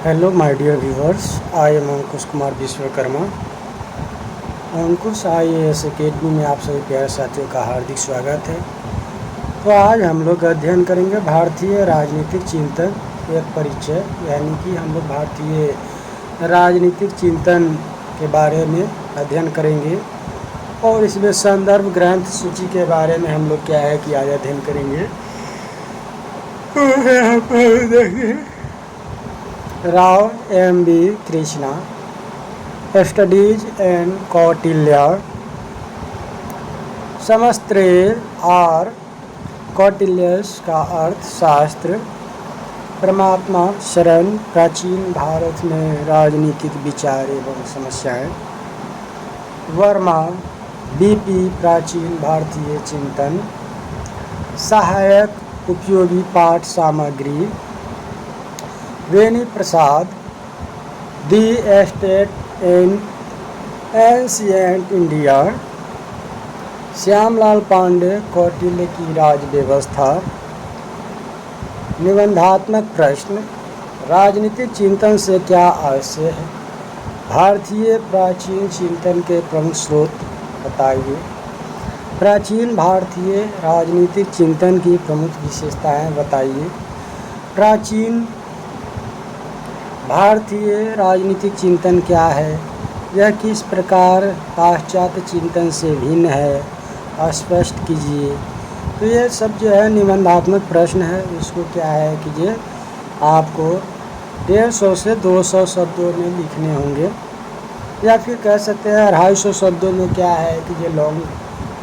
Hello my dear viewers, I am Ankush Kumar Vishwakarma. Ankush IAS academy में आप सभी प्यारे साथियों का हार्दिक स्वागत है। तो आज हम लोग अध्ययन करेंगे भारतीय राजनीतिक चिंतन एक परिचय, यानी कि हम लोग भारतीय राजनीतिक चिंतन के बारे में अध्ययन करेंगे और इसमें संदर्भ ग्रंथ सूची के बारे में हम लोग क्या है कि आज अध्ययन करेंगे। Rao M.B. Krishna, studies and Kautilya, समस्त्रे और कौटिल्यस का अर्थशास्त्र, परमात्मा शरण, प्राचीन भारत में राजनीतिक विचार एवं समस्याएं, वर्मा B.P. प्राचीन भारतीय चिंतन, सहायक उपयोगी पाठ सामग्री, Beni Prasad, the state in ancient India, Shyamlal Pandey, Kautilya की राज व्यवस्था, निबंधात्मक प्रश्न, राजनीतिक चिंतन से क्या आशय है, भारतीय प्राचीन चिंतन के प्रमुख स्रोत बताइए, प्राचीन भारतीय राजनीतिक चिंतन की प्रमुख विशेषताएं बताइए, प्राचीन भारतीय राजनीतिक चिंतन क्या है, यह किस प्रकार पाश्चात्य चिंतन से भिन्न है, स्पष्ट कीजिए। तो ये सब जो है निबंधात्मक प्रश्न है, इसको क्या है कि ये आपको 150 से 200 शब्दों में लिखने होंगे, या फिर कह सकते हैं 250 शब्दों में क्या है कि ये लॉन्ग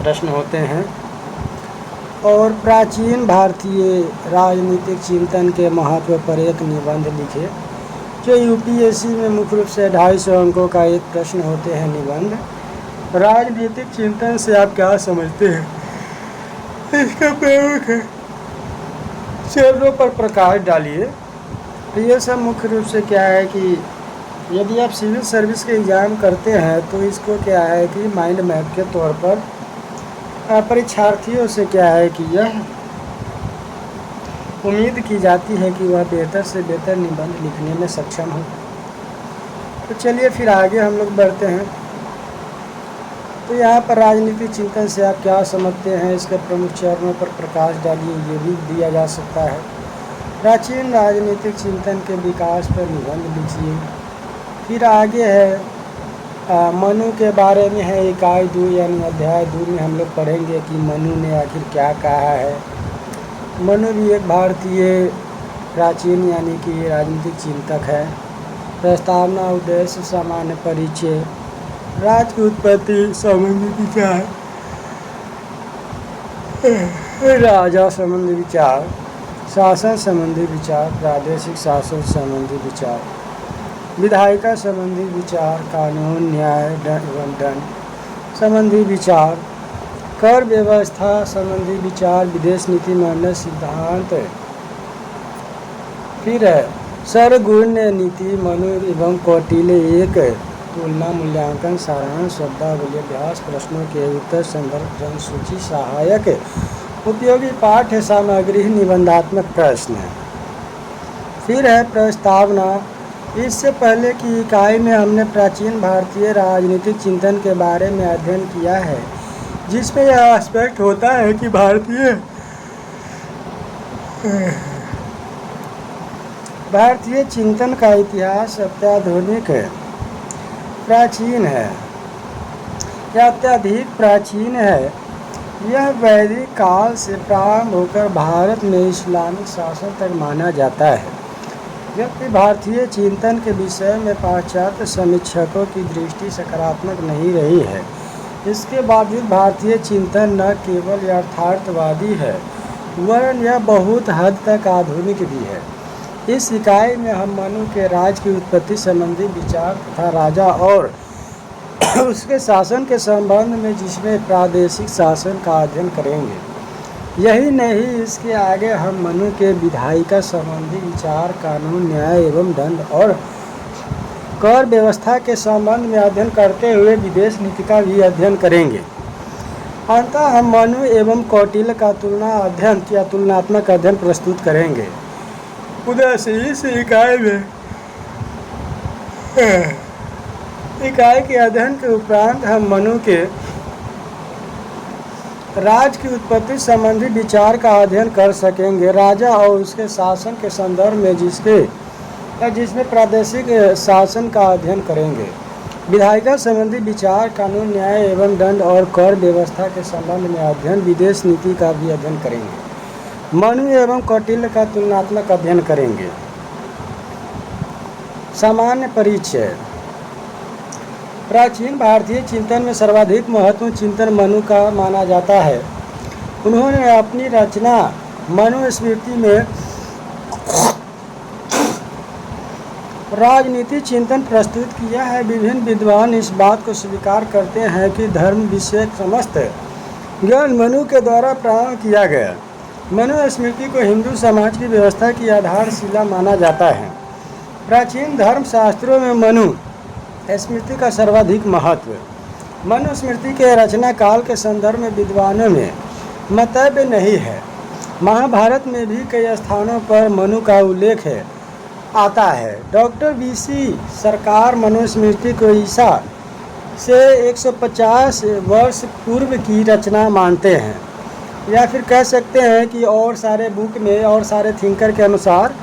प्रश्न होते हैं। और प्राचीन भारतीय राजनीतिक चिंतन के महत्व पर एक निबंध लिखे, जो UPSC में मुख्य रूप से 250 अंकों का एक प्रश्न होते हैं निबंध। राजनीतिक चिंतन से आप क्या समझते हैं, इसका प्रमुख क्षेत्रों पर प्रकाश डालिए। तो ये सब मुख्य रूप से क्या है कि यदि आप सिविल सर्विस के एग्ज़ाम करते हैं तो इसको क्या है कि माइंड मैप के तौर पर परीक्षार्थियों से क्या है कि यह उम्मीद की जाती है कि वह बेहतर से बेहतर निबंध लिखने में सक्षम हो। तो चलिए फिर आगे हम लोग बढ़ते हैं। तो यहाँ पर राजनीतिक चिंतन से आप क्या समझते हैं, इसके प्रमुख चरणों पर प्रकाश डालिए, ये भी दिया जा सकता है। प्राचीन राजनीतिक चिंतन के विकास पर निबंध लिखिए। फिर आगे है मनु के बारे में है, इकाई 2 यानी अध्याय 2 में हम लोग पढ़ेंगे कि मनु ने आखिर क्या कहा है। मनु भी एक भारतीय प्राचीन यानी कि राजनीतिक चिंतक है। प्रस्तावना, उद्देश्य, सामान्य परिचय, राज्य की उत्पत्ति संबंधी विचार, राजा संबंधी विचार, शासन संबंधी विचार, प्रादेशिक शासन संबंधी विचार, विधायिका संबंधी विचार, कानून, न्याय एवं दंड संबंधी विचार, कर व्यवस्था संबंधी विचार, विदेश नीति मान्य सिद्धांत। फिर है सरगुण नीति, मनु एवं कौटिल्य, एक तुलना, मूल्यांकन, सारांश, शब्दावली, अभ्यास, प्रश्नों के उत्तर, संदर्भ ग्रंथ सूची, सहायक उपयोगी पाठ्य सामग्री, निबंधात्मक प्रश्न। फिर है प्रस्तावना। इससे पहले की इकाई में हमने प्राचीन भारतीय राजनीतिक चिंतन के बारे में अध्ययन किया है, जिसमें यह एस्पेक्ट होता है कि भारतीय चिंतन का इतिहास अत्याधुनिक प्राचीन है या अत्यधिक प्राचीन है। यह वैदिक काल से प्रारंभ होकर भारत में इस्लामिक शासन तक माना जाता है, जबकि भारतीय चिंतन के विषय में पाश्चात्य समीक्षकों की दृष्टि सकारात्मक नहीं रही है। इसके बावजूद भारतीय चिंतन न केवल यथार्थवादी है, वरन यह बहुत हद तक आधुनिक भी है। इस इकाई में हम मनु के राज्य की उत्पत्ति संबंधी विचार तथा राजा और उसके शासन के संबंध में, जिसमें प्रादेशिक शासन का अध्ययन करेंगे। यही नहीं, इसके आगे हम मनु के विधायिका संबंधी विचार, कानून, न्याय एवं दंड और कर व्यवस्था के संबंध में अध्ययन करते हुए विदेश नीति का भी अध्ययन करेंगे। अंततः हम मनु एवं कौटिल्य का तुलना अध्ययन या तुलनात्मक अध्ययन प्रस्तुत करेंगे। उद्देश्य इस इकाई में इकाई के अध्ययन के उपरांत हम मनु के राज की उत्पत्ति संबंधी विचार का अध्ययन कर सकेंगे। राजा और उसके शासन के संदर्भ में जिसमें प्रादेशिक शासन का अध्ययन करेंगे। विधायिका संबंधी विचार, कानून, न्याय एवं दंड और कर व्यवस्था के संबंध में अध्ययन, विदेश नीति का भी अध्ययन करेंगे। मनु एवं कौटिल्य का तुलनात्मक अध्ययन करेंगे। सामान्य परिचय। प्राचीन भारतीय चिंतन में सर्वाधिक महत्वपूर्ण चिंतन मनु का माना जाता है। उन्होंने अपनी रचना मनुस्मृति में राजनीति चिंतन प्रस्तुत किया है। विभिन्न विद्वान इस बात को स्वीकार करते हैं कि धर्म विषय समस्त ज्ञान मनु के द्वारा प्रारंभ किया गया। मनुस्मृति को हिंदू समाज की व्यवस्था की आधारशिला माना जाता है। प्राचीन धर्म शास्त्रों में मनु स्मृति का सर्वाधिक महत्व। मनुस्मृति के रचना काल के संदर्भ में विद्वानों में मतभेद नहीं है। महाभारत में भी कई स्थानों पर मनु का उल्लेख आता है। डॉक्टर बीसी सरकार मनुस्मृति को ईसा से 150 वर्ष पूर्व की रचना मानते हैं, या फिर कह सकते हैं कि और सारे बुक में और सारे थिंकर के अनुसार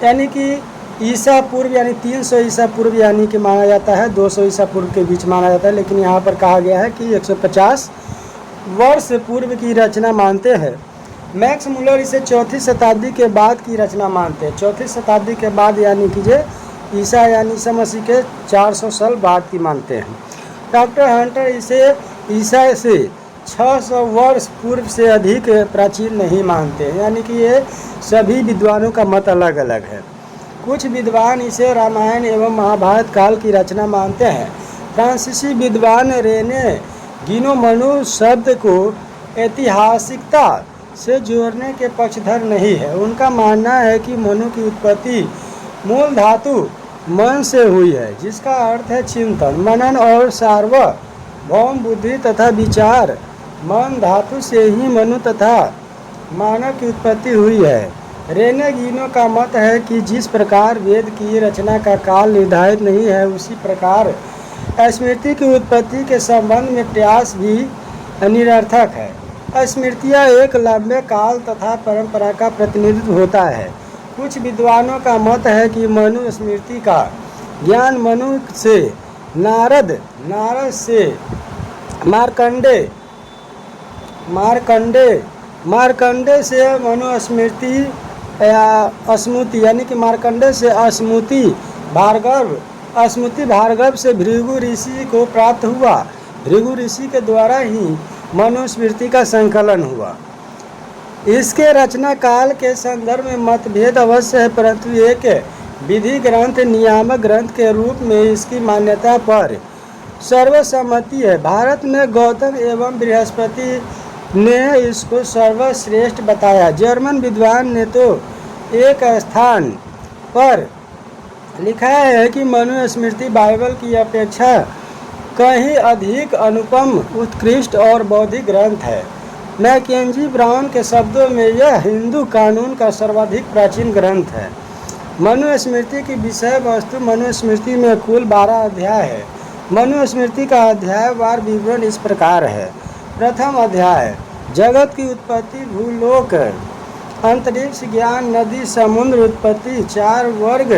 यानी कि ईसा पूर्व यानी 300 ईसा पूर्व यानी कि माना जाता है, 200 ईसा पूर्व के बीच माना जाता है, लेकिन यहाँ पर कहा गया है कि 150 वर्ष पूर्व की रचना मानते हैं। मैक्स मुलर इसे 4वीं शताब्दी के बाद की रचना मानते हैं। 4वीं शताब्दी के बाद यानी कि ईसा यानी ईसा मसीह के 400 साल बाद की मानते हैं। डॉक्टर हंटर इसे ईसा से 600 वर्ष पूर्व से अधिक प्राचीन नहीं मानते हैं, यानी कि ये सभी विद्वानों का मत अलग अलग है। कुछ विद्वान इसे रामायण एवं महाभारत काल की रचना मानते हैं। फ्रांसीसी विद्वान रेने गिनो मनु शब्द को ऐतिहासिकता से जोड़ने के पक्षधर नहीं है। उनका मानना है कि मनु की उत्पत्ति मूल धातु मन से हुई है, जिसका अर्थ है चिंतन, मनन और सार्वभौम बुद्धि तथा विचार। मन धातु से ही मनु तथा मानव की उत्पत्ति हुई है। रेने गिनो का मत है कि जिस प्रकार वेद की रचना का काल निर्धारित नहीं है, उसी प्रकार स्मृति की उत्पत्ति के संबंध में प्रयास भी निरर्थक है। स्मृतियाँ एक लंबे काल तथा परंपरा का प्रतिनिधित्व होता है। कुछ विद्वानों का मत है कि मनु स्मृति का ज्ञान मनु से नारद, नारद से मार्कंडे से मनुस्मृति या स्मृति यानी कि मार्कंडे से स्मृति भार्गव से भृगु ऋषि को प्राप्त हुआ। भृगु ऋषि के द्वारा ही मनुस्मृति का संकलन हुआ। इसके रचना काल के संदर्भ में मतभेद अवश्य है, परंतु एक विधि ग्रंथ, नियामक ग्रंथ के रूप में इसकी मान्यता पर सर्वसम्मति है। भारत में गौतम एवं बृहस्पति ने इसको सर्वश्रेष्ठ बताया। जर्मन विद्वान ने तो एक स्थान पर लिखा है कि मनुस्मृति बाइबल की अपेक्षा कहीं अधिक अनुपम, उत्कृष्ट और बौद्धिक ग्रंथ है। मैकेंजी ब्राउन के शब्दों में यह हिंदू कानून का सर्वाधिक प्राचीन ग्रंथ है। मनुस्मृति की विषय वस्तु। मनुस्मृति में कुल 12 अध्याय है। मनुस्मृति का अध्यायवार विवरण इस प्रकार है। प्रथम अध्याय जगत की उत्पत्ति, भूलोक, अंतरिक्ष, ज्ञान, नदी, समुद्र उत्पत्ति, 4 वर्ग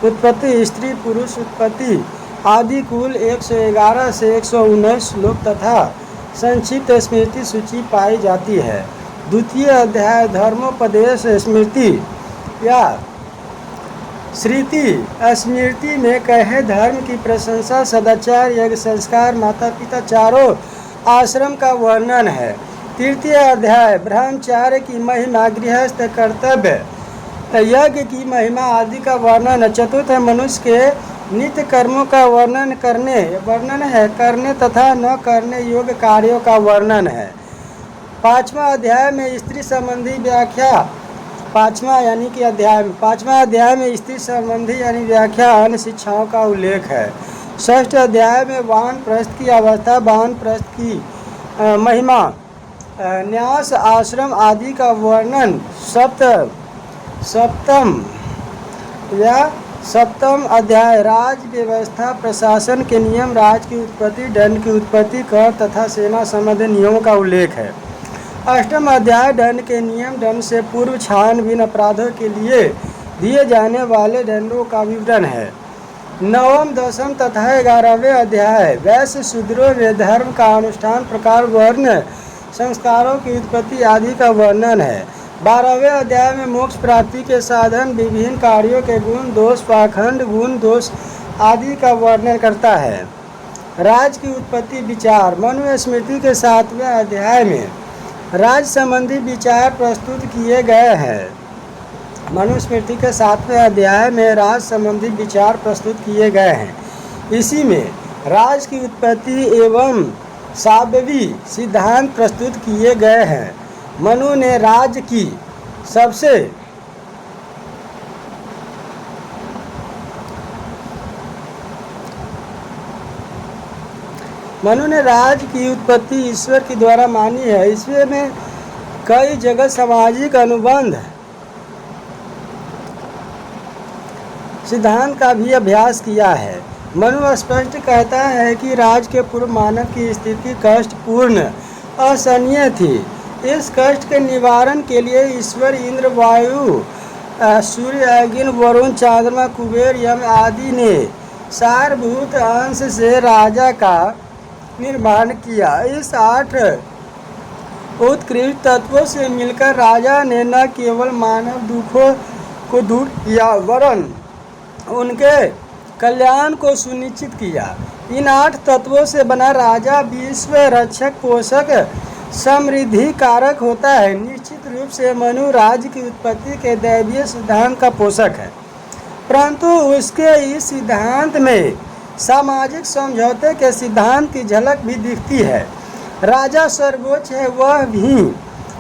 उत्पत्ति, स्त्री पुरुष उत्पत्ति आदि। कुल 111 से 119 श्लोक तथा संक्षिप्त स्मृति सूची पाई जाती है। द्वितीय अध्याय धर्मोपदेश स्मृति या श्रुति। स्मृति में कहे धर्म की प्रशंसा, सदाचार, यज्ञ, संस्कार, माता पिता, चारों आश्रम का वर्णन है। तृतीय अध्याय ब्रह्मचार्य की महिमा, गृहस्थ कर्तव्य, यज्ञ की महिमा आदि का वर्णन है। चतुर्थ मनुष्य के नित्य कर्मों का वर्णन करने तथा न करने योग्य कार्यों का वर्णन है। पांचवा अध्याय में स्त्री संबंधी व्याख्या, पांचवा अध्याय में स्त्री संबंधी यानी व्याख्या अन्य शिक्षाओं का उल्लेख है। षष्ठ अध्याय में वानप्रस्थ की अवस्था, वानप्रस्थ की महिमा, न्यास, आश्रम आदि का वर्णन। सप्तम या सप्तम अध्याय राज व्यवस्था प्रशासन के नियम, राज की उत्पत्ति, दंड की उत्पत्ति, कर तथा सेना संबंधी नियमों का उल्लेख है। अष्टम अध्याय दंड के नियम, दंड से पूर्व छानबीन, अपराधों के लिए दिए जाने वाले दंडों का विवरण है। नवम, दसम तथा 11वें अध्याय वैश्य शूद्रों में धर्म का अनुष्ठान, प्रकार, वर्ण, संस्कारों की उत्पत्ति आदि का वर्णन है। 12वें अध्याय में मोक्ष प्राप्ति के साधन, विभिन्न कार्यों के गुण दोष, पाखंड गुण दोष आदि का वर्णन करता है। राज की उत्पत्ति विचार, मनुस्मृति के 7वें अध्याय में राज संबंधी विचार प्रस्तुत किए गए हैं। मनुस्मृति के 7वें अध्याय में राज संबंधी विचार प्रस्तुत किए गए हैं। इसी में राज की उत्पत्ति एवं साबवी सिद्धांत प्रस्तुत किए गए हैं। मनु ने राज की उत्पत्ति ईश्वर के द्वारा मानी है। ईश्वर में कई जगह सामाजिक अनुबंध सिद्धांत का भी अभ्यास किया है। मनु स्पष्ट कहता है कि राज के पूर्व मानव की स्थिति कष्टपूर्ण असहनीय थी। इस कष्ट के निवारण के लिए ईश्वर इंद्र, वायु, सूर्य, अग्नि, वरुण, चंद्रमा, कुबेर, यम आदि ने सारभूत अंश से राजा का निर्माण किया। इस 8 उत्कृष्ट तत्वों से मिलकर राजा ने न केवल मानव दुखों को दूर किया वरन उनके कल्याण को सुनिश्चित किया। इन 8 तत्वों से बना राजा विश्व रक्षक, पोषक, समृद्धि कारक होता है। निश्चित रूप से मनु राज्य की उत्पत्ति के दैवीय सिद्धांत का पोषक है, परंतु उसके इस सिद्धांत में सामाजिक समझौते के सिद्धांत की झलक भी दिखती है। राजा सर्वोच्च है, वह भी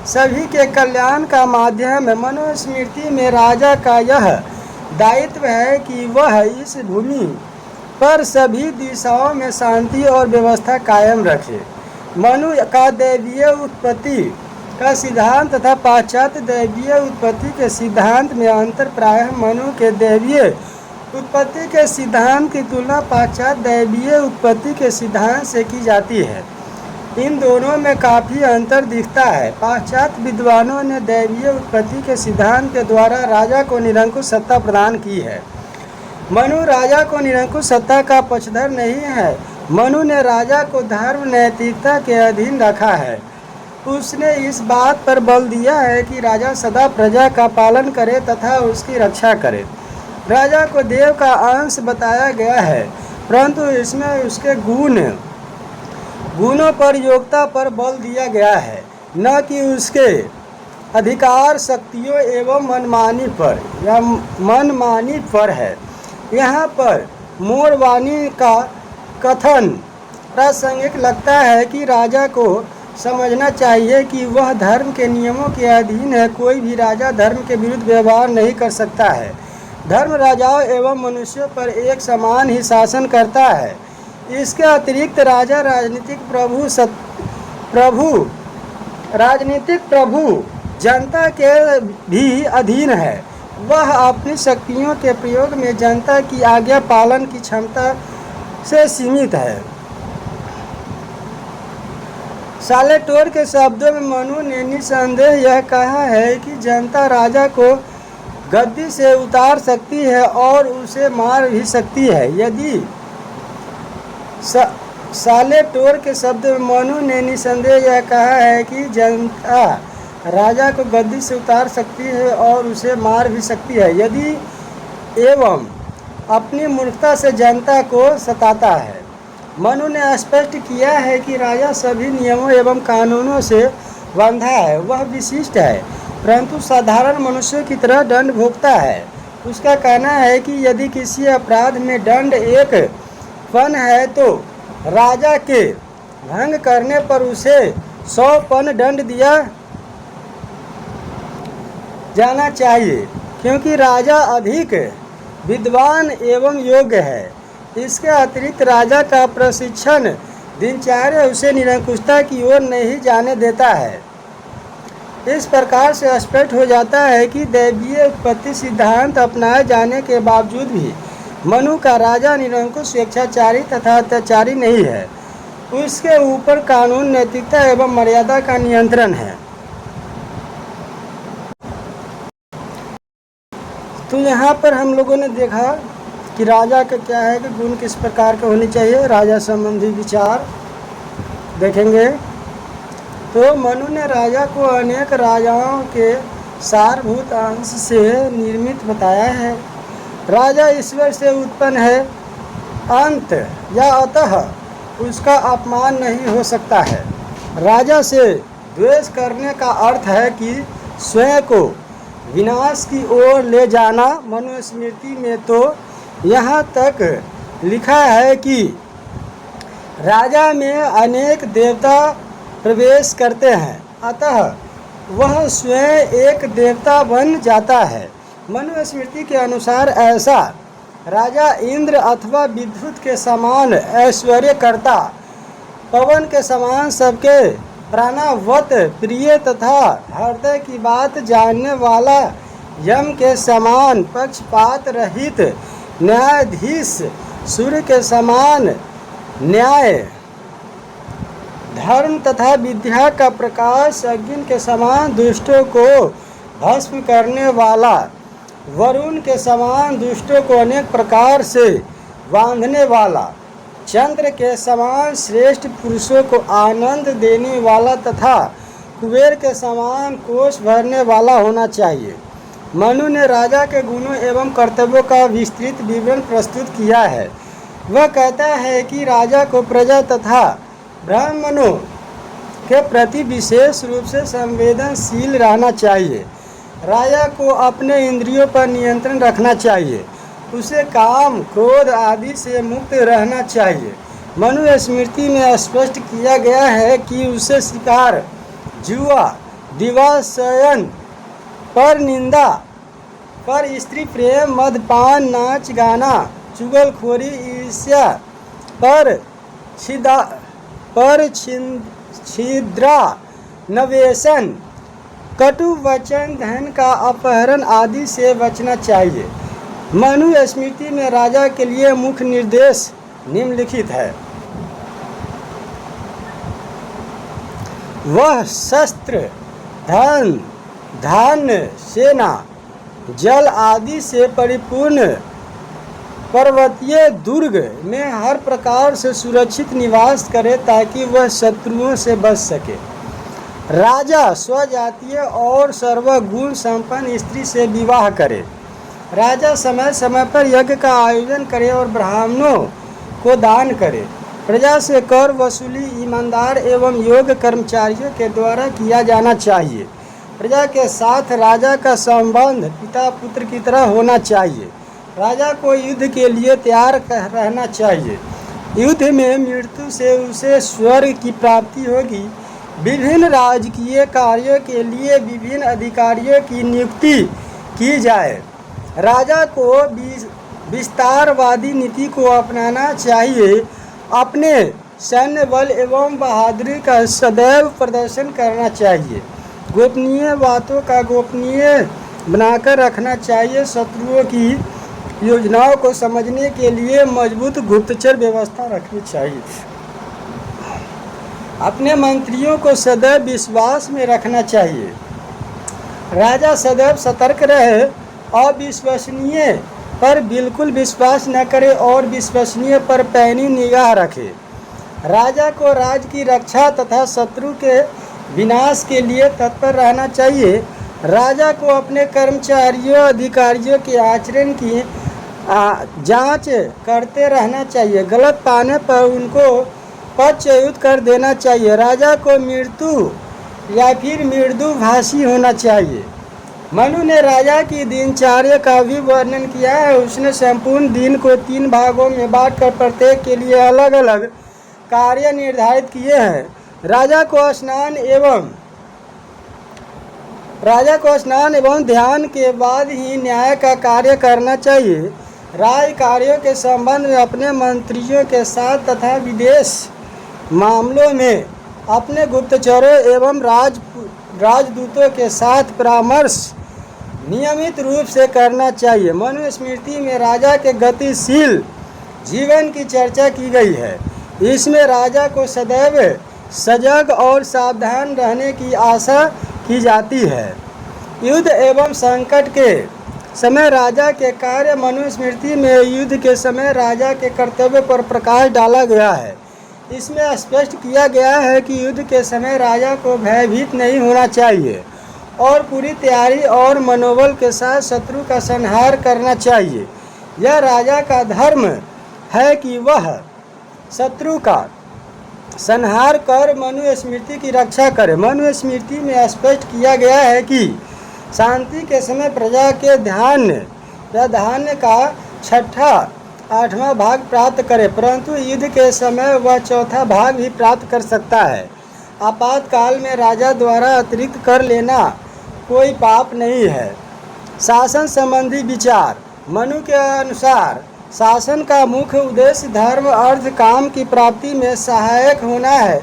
सभी के कल्याण का माध्यम है। मनुस्मृति में राजा का यह दायित्व है कि वह इस भूमि पर सभी दिशाओं में शांति और व्यवस्था कायम रखे। मनु का दैवीय उत्पत्ति का सिद्धांत तथा पाश्चात्य दैवीय उत्पत्ति के सिद्धांत में अंतर प्रायः मनु के दैवीय उत्पत्ति के सिद्धांत की तुलना पाश्चात्य दैवीय उत्पत्ति के सिद्धांत से की जाती है। इन दोनों में काफ़ी अंतर दिखता है। पाश्चात्य विद्वानों ने दैवीय उत्पत्ति के सिद्धांत के द्वारा राजा को निरंकुश सत्ता प्रदान की है। मनु राजा को निरंकुश सत्ता का पक्षधर नहीं है। मनु ने राजा को धर्म, नैतिकता के अधीन रखा है। उसने इस बात पर बल दिया है कि राजा सदा प्रजा का पालन करे तथा उसकी रक्षा करे। राजा को देव का अंश बताया गया है, परंतु इसमें उसके गुणों पर, योग्यता पर बल दिया गया है, न कि उसके अधिकार, शक्तियों एवं मनमानी पर है। यहाँ पर मोरवानी का कथन प्रासंगिक लगता है कि राजा को समझना चाहिए कि वह धर्म के नियमों के अधीन है। कोई भी राजा धर्म के विरुद्ध व्यवहार नहीं कर सकता है। धर्म राजाओं एवं मनुष्यों पर एक समान ही शासन करता है। इसके अतिरिक्त राजा राजनीतिक प्रभु जनता के भी अधीन है। वह अपनी शक्तियों के प्रयोग में जनता की आज्ञा पालन की क्षमता से सीमित है। सालेटोर के शब्दों में मनु ने निसंदेह यह कहा है कि जनता राजा को गद्दी से उतार सकती है और उसे मार भी सकती है। यदि सालेटोर के शब्द में मनु ने निसंदेह यह कहा है कि जनता राजा को गद्दी से उतार सकती है और उसे मार भी सकती है, यदि एवं अपनी मूर्खता से जनता को सताता है। मनु ने स्पष्ट किया है कि राजा सभी नियमों एवं कानूनों से बंधा है। वह विशिष्ट है, परंतु साधारण मनुष्यों की तरह दंड भोगता है। उसका कहना है कि यदि किसी अपराध में दंड 1 पन है तो राजा के भंग करने पर उसे 100 पन दंड दिया जाना चाहिए, क्योंकि राजा अधिक विद्वान एवं योग्य है। इसके अतिरिक्त राजा का प्रशिक्षण दिनचर्या उसे निरंकुशता की ओर नहीं जाने देता है। इस प्रकार से स्पष्ट हो जाता है कि दैवीय उत्पत्ति सिद्धांत अपनाए जाने के बावजूद भी मनु का राजा निरंकुश, स्वेच्छाचारी तथा अत्याचारी नहीं है। उसके ऊपर कानून, नैतिकता एवं मर्यादा का नियंत्रण है। तो यहाँ पर हम लोगों ने देखा कि राजा का क्या है कि गुण किस प्रकार के होने चाहिए। राजा संबंधी विचार देखेंगे। तो मनु ने राजा को अनेक राजाओं के सारभूत अंश से निर्मित बताया है। राजा ईश्वर से उत्पन्न है, अंत या अतः उसका अपमान नहीं हो सकता है। राजा से द्वेष करने का अर्थ है कि स्वयं को विनाश की ओर ले जाना। मनुस्मृति में तो यहाँ तक लिखा है कि राजा में अनेक देवता प्रवेश करते हैं, अतः वह स्वयं एक देवता बन जाता है। मनुस्मृति के अनुसार ऐसा राजा इंद्र अथवा विद्युत के समान ऐश्वर्यकर्ता, पवन के समान सबके प्राणावत प्रिय तथा हृदय की बात जानने वाला, यम के समान पक्षपात रहित न्यायाधीश, सूर्य के समान न्याय, धर्म तथा विद्या का प्रकाश, अग्नि के समान दुष्टों को भस्म करने वाला, वरुण के समान दुष्टों को अनेक प्रकार से बांधने वाला, चंद्र के समान श्रेष्ठ पुरुषों को आनंद देने वाला तथा कुबेर के समान कोष भरने वाला होना चाहिए। मनु ने राजा के गुणों एवं कर्तव्यों का विस्तृत विवरण प्रस्तुत किया है। वह कहता है कि राजा को प्रजा तथा ब्राह्मणों के प्रति विशेष रूप से संवेदनशील रहना चाहिए। राजा को अपने इंद्रियों पर नियंत्रण रखना चाहिए। उसे काम, क्रोध आदि से मुक्त रहना चाहिए। मनुस्मृति में स्पष्ट किया गया है कि उसे शिकार, जुआ, दिवाशयन, पर निंदा, पर स्त्री प्रेम, मदपान, नाच गाना, चुगलखोरी, ईर्ष्या, पर छिद्रा, नवेशन, कटु वचन, धन का अपहरण आदि से बचना चाहिए। मनुस्मृति में राजा के लिए मुख्य निर्देश निम्नलिखित है। वह शस्त्र, धन, धान्य, सेना, जल आदि से परिपूर्ण पर्वतीय दुर्ग में हर प्रकार से सुरक्षित निवास करे ताकि वह शत्रुओं से बच सके। राजा स्वजातीय और सर्वगुण संपन्न स्त्री से विवाह करे। राजा समय समय पर यज्ञ का आयोजन करे और ब्राह्मणों को दान करे। प्रजा से कर वसूली ईमानदार एवं योग्य कर्मचारियों के द्वारा किया जाना चाहिए। प्रजा के साथ राजा का संबंध पिता पुत्र की तरह होना चाहिए। राजा को युद्ध के लिए तैयार रहना चाहिए। युद्ध में मृत्यु से उसे स्वर्ग की प्राप्ति होगी। विभिन्न राजकीय कार्यों के लिए विभिन्न अधिकारियों की नियुक्ति की जाए। राजा को विस्तारवादी नीति को अपनाना चाहिए। अपने सैन्य बल एवं बहादुरी का सदैव प्रदर्शन करना चाहिए। गोपनीय बातों का गोपनीय बनाकर रखना चाहिए। शत्रुओं की योजनाओं को समझने के लिए मजबूत गुप्तचर व्यवस्था रखनी चाहिए। अपने मंत्रियों को सदैव विश्वास में रखना चाहिए। राजा सदैव सतर्क रहे, अविश्वसनीय पर बिल्कुल विश्वास न करे और विश्वसनीय पर पैनी निगाह रखे। राजा को राज्य की रक्षा तथा शत्रु के विनाश के लिए तत्पर रहना चाहिए। राजा को अपने कर्मचारियों, अधिकारियों के आचरण की जांच करते रहना चाहिए। गलत पाने पर उनको पदच्युत कर देना चाहिए। राजा को मृत्यु या फिर मृदुभाषी होना चाहिए। मनु ने राजा की दिनचर्या का भी वर्णन किया है। उसने संपूर्ण दिन को 3 भागों में बांटकर प्रत्येक के लिए अलग अलग कार्य निर्धारित किए हैं। राजा को स्नान एवं ध्यान के बाद ही न्याय का कार्य करना चाहिए। राज कार्यों के संबंध में अपने मंत्रियों के साथ तथा विदेश मामलों में अपने गुप्तचरों एवं राजदूतों के साथ परामर्श नियमित रूप से करना चाहिए। मनुस्मृति में राजा के गतिशील जीवन की चर्चा की गई है। इसमें राजा को सदैव सजग और सावधान रहने की आशा की जाती है। युद्ध एवं संकट के समय राजा के कार्य। मनुस्मृति में युद्ध के समय राजा के कर्तव्य पर प्रकाश डाला गया है। इसमें स्पष्ट किया गया है कि युद्ध के समय राजा को भयभीत नहीं होना चाहिए और पूरी तैयारी और मनोबल के साथ शत्रु का संहार करना चाहिए। यह राजा का धर्म है कि वह शत्रु का संहार कर मनुस्मृति की रक्षा करे। मनुस्मृति में स्पष्ट किया गया है कि शांति के समय प्रजा के धान्य का छठा आठवां भाग प्राप्त करे, परंतु युद्ध के समय वह चौथा भाग भी प्राप्त कर सकता है। आपातकाल में राजा द्वारा अतिरिक्त कर लेना कोई पाप नहीं है। शासन संबंधी विचार। मनु के अनुसार शासन का मुख्य उद्देश्य धर्म, अर्थ, काम की प्राप्ति में सहायक होना है।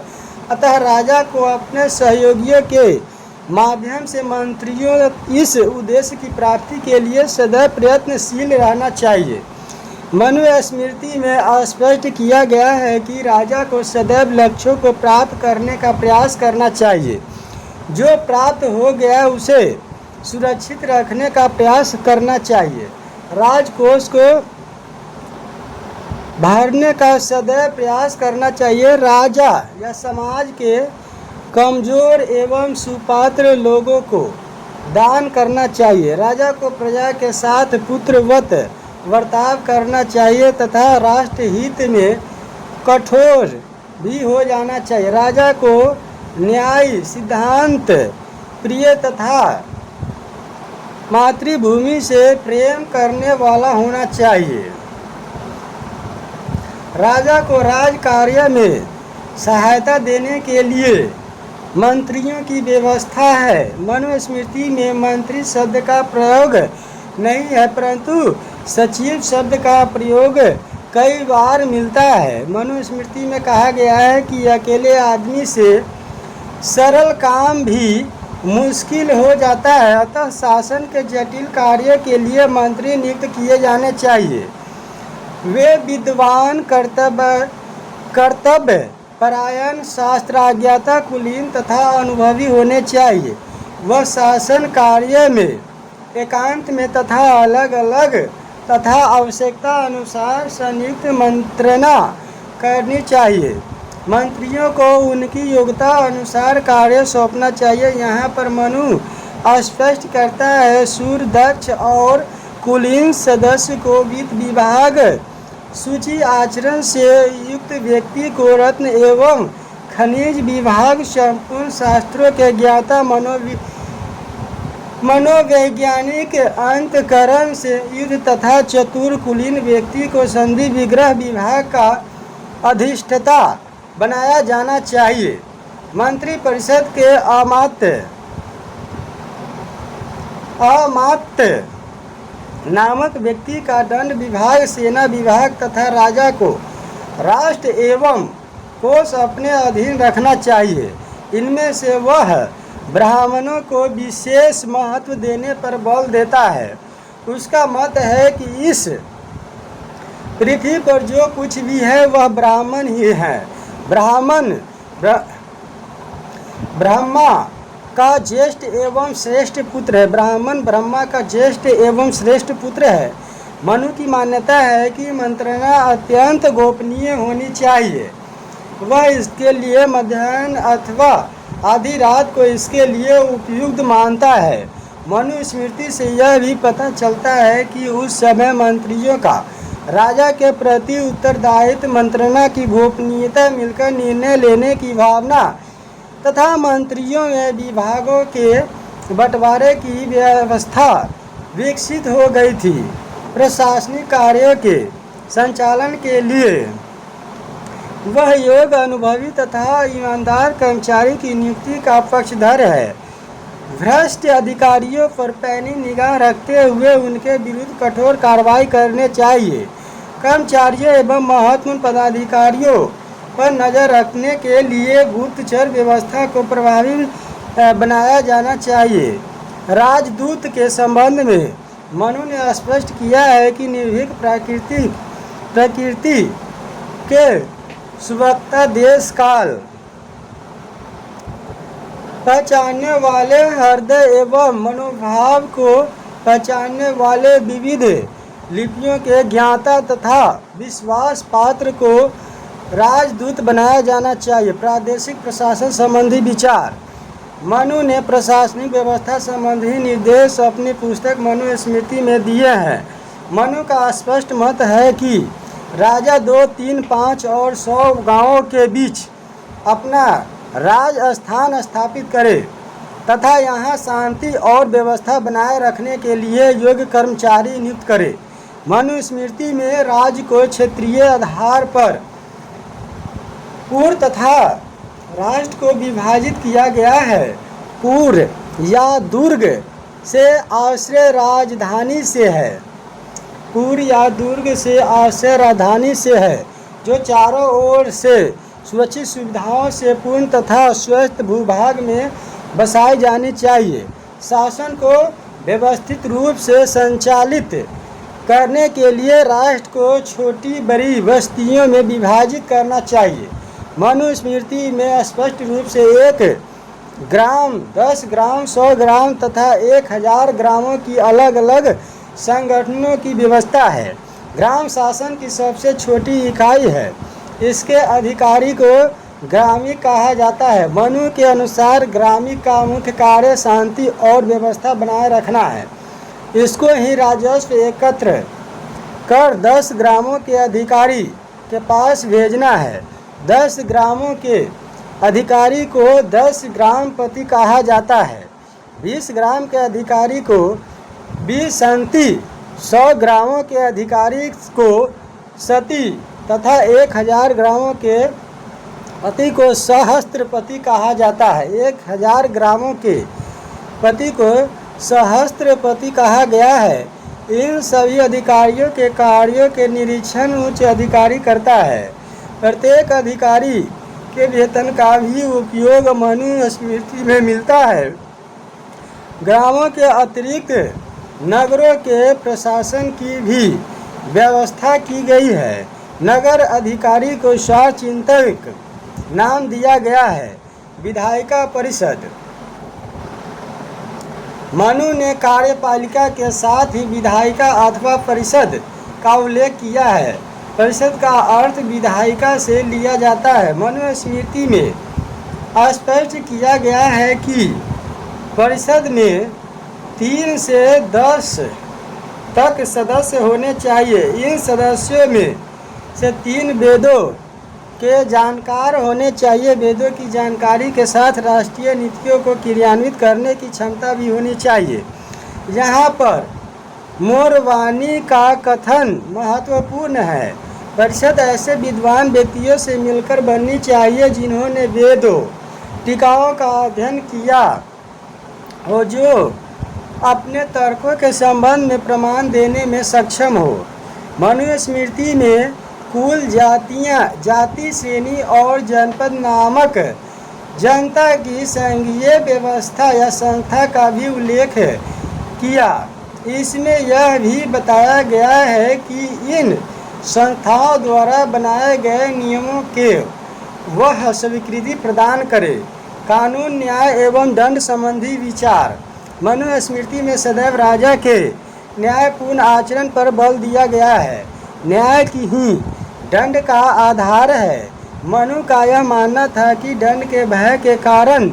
अतः राजा को अपने सहयोगियों के माध्यम से मंत्रियों इस उद्देश्य की प्राप्ति के लिए सदैव प्रयत्नशील रहना चाहिए। मनुस्मृति में स्पष्ट किया गया है कि राजा को सदैव लक्ष्यों को प्राप्त करने का प्रयास करना चाहिए। जो प्राप्त हो गया उसे सुरक्षित रखने का प्रयास करना चाहिए। राजकोष को भरने का सदैव प्रयास करना चाहिए। राजा या समाज के कमजोर एवं सुपात्र लोगों को दान करना चाहिए। राजा को प्रजा के साथ पुत्रवत बर्ताव करना चाहिए तथा राष्ट्र हित में कठोर भी हो जाना चाहिए। राजा को न्याय, सिद्धांत प्रिय तथा मातृभूमि से प्रेम करने वाला होना चाहिए। राजा को राज कार्य में सहायता देने के लिए मंत्रियों की व्यवस्था है। मनुस्मृति में मंत्री शब्द का प्रयोग नहीं है, परंतु सचिव शब्द का प्रयोग कई बार मिलता है। मनुस्मृति में कहा गया है कि अकेले आदमी से सरल काम भी मुश्किल हो जाता है, अतः शासन के जटिल कार्य के लिए मंत्री नियुक्त किए जाने चाहिए। वे विद्वान, कर्तव्य परायण, शास्त्राज्ञाता, कुलीन तथा अनुभवी होने चाहिए। वह शासन कार्य में एकांत में तथा अलग अलग तथा आवश्यकता अनुसार संयुक्त मंत्रणा करनी चाहिए। मंत्रियों को उनकी योग्यता अनुसार कार्य सौंपना चाहिए। यहाँ पर मनु स्पष्ट करता है शूर, दक्ष और कुलीन सदस्य को वित्त विभाग, सूची आचरण से युक्त व्यक्ति को रत्न एवं खनिज विभाग, संपूर्ण शास्त्रों के ज्ञाता, मनोवैज्ञानिक अंतकरण से युक्त तथा चतुर कुलीन व्यक्ति को संधि विग्रह विभाग का अधिष्ठाता बनाया जाना चाहिए। मंत्री परिषद के अमात्य नामक व्यक्ति का दंड विभाग, सेना विभाग तथा राजा को राष्ट्र एवं कोष अपने अधीन रखना चाहिए। इनमें से वह ब्राह्मणों को विशेष महत्व देने पर बल देता है। उसका मत है कि इस पृथ्वी पर जो कुछ भी है वह ब्राह्मण ही है। ब्रह्मा का ज्येष्ठ एवं श्रेष्ठ पुत्र है। ब्राह्मण ब्रह्मा का ज्येष्ठ एवं श्रेष्ठ पुत्र है। मनु की मान्यता है कि मंत्रणा अत्यंत गोपनीय होनी चाहिए। वह इसके लिए मध्याह्न अथवा आधी रात को इसके लिए उपयुक्त मानता है। मनुस्मृति से यह भी पता चलता है कि उस समय मंत्रियों का राजा के प्रति उत्तरदायित्व, मंत्रणा की गोपनीयता, मिलकर निर्णय लेने की भावना तथा मंत्रियों में विभागों के बंटवारे की व्यवस्था विकसित हो गई थी। प्रशासनिक कार्यों के संचालन के लिए वह योग्य, अनुभवी तथा ईमानदार कर्मचारी की नियुक्ति का पक्षधर है। भ्रष्ट अधिकारियों पर पैनी निगाह रखते हुए उनके विरुद्ध कठोर कार्रवाई करने चाहिए। कर्मचारियों एवं महत्वपूर्ण पदाधिकारियों पर नजर रखने के लिए गुप्तचर व्यवस्था को प्रभावी बनाया जाना चाहिए। राजदूत के संबंध में मनु ने स्पष्ट किया है कि निर्भीक प्रकृति के सुवक्ता देश काल पहचानने वाले, हृदय एवं मनोभाव को पहचानने वाले, विविध लिपियों के ज्ञाता तथा विश्वास पात्र को राजदूत बनाया जाना चाहिए। प्रादेशिक प्रशासन संबंधी विचार। मनु ने प्रशासनिक व्यवस्था संबंधी निर्देश अपनी पुस्तक मनुस्मृति में दिए हैं। मनु का स्पष्ट मत है कि राजा 2, 3, 5 और 100 गांवों के बीच अपना राज स्थान स्थापित करे तथा यहाँ शांति और व्यवस्था बनाए रखने के लिए योग्य कर्मचारी नियुक्त करे। मनुस्मृति में राज्य को क्षेत्रीय आधार पर पुर तथा राष्ट्र को विभाजित किया गया है। पुर या दुर्ग से आश्रय राजधानी से है। पुर या दुर्ग से आश्रय राजधानी से है, जो चारों ओर से सुरक्षित सुविधाओं से पूर्ण तथा स्वस्थ भूभाग में बसाई जानी चाहिए। शासन को व्यवस्थित रूप से संचालित करने के लिए राष्ट्र को छोटी बड़ी बस्तियों में विभाजित करना चाहिए। मनुस्मृति में स्पष्ट रूप से 1 ग्राम, 10 ग्राम, 100 ग्राम तथा 1000 ग्रामों की अलग अलग संगठनों की व्यवस्था है। ग्राम शासन की सबसे छोटी इकाई है। इसके अधिकारी को ग्रामी कहा जाता है। मनु के अनुसार ग्रामी का मुख्य कार्य शांति और व्यवस्था बनाए रखना है। इसको ही राजस्व एकत्र कर 10 ग्रामों के अधिकारी के पास भेजना है। 10 ग्रामों के अधिकारी को 10 ग्रामपति कहा जाता है। 20 ग्राम के अधिकारी को 20 संति, 100 ग्रामों के अधिकारी को सती तथा 1000 ग्रामों के पति को सहस्त्रपति कहा जाता है। 1000 ग्रामों के पति को सहस्त्रपति कहा गया है। इन सभी अधिकारियों के कार्यों के निरीक्षण उच्च अधिकारी करता है। प्रत्येक अधिकारी के वेतन का भी उपयोग मनुस्मृति में मिलता है। ग्रामों के अतिरिक्त नगरों के प्रशासन की भी व्यवस्था की गई है। नगर अधिकारी को स्वचिंतक नाम दिया गया है। विधायिका परिषद। मनु ने कार्यपालिका के साथ ही विधायिका अथवा परिषद का उल्लेख किया है। परिषद का अर्थ विधायिका से लिया जाता है। मनुस्मृति में स्पष्ट किया गया है कि परिषद में 3 से 10 तक सदस्य होने चाहिए। इन सदस्यों में से 3 वेदों के जानकार होने चाहिए। वेदों की जानकारी के साथ राष्ट्रीय नीतियों को क्रियान्वित करने की क्षमता भी होनी चाहिए। यहाँ पर मोरवानी का कथन महत्वपूर्ण है। परिषद ऐसे विद्वान व्यक्तियों से मिलकर बननी चाहिए जिन्होंने वेदों टीकाओं का अध्ययन किया हो, जो अपने तर्कों के संबंध में प्रमाण देने में सक्षम हो। मनुस्मृति में कुल जातियाँ, जाति, श्रेणी और जनपद नामक जनता की संघीय व्यवस्था या संस्था का भी उल्लेख किया। इसमें यह भी बताया गया है कि इन संस्थाओं द्वारा बनाए गए नियमों के वह स्वीकृति प्रदान करे। कानून, न्याय एवं दंड संबंधी विचार। मनुस्मृति में सदैव राजा के न्यायपूर्ण आचरण पर बल दिया गया है। न्याय की ही दंड का आधार है। मनु का यह मानना था कि दंड के भय के कारण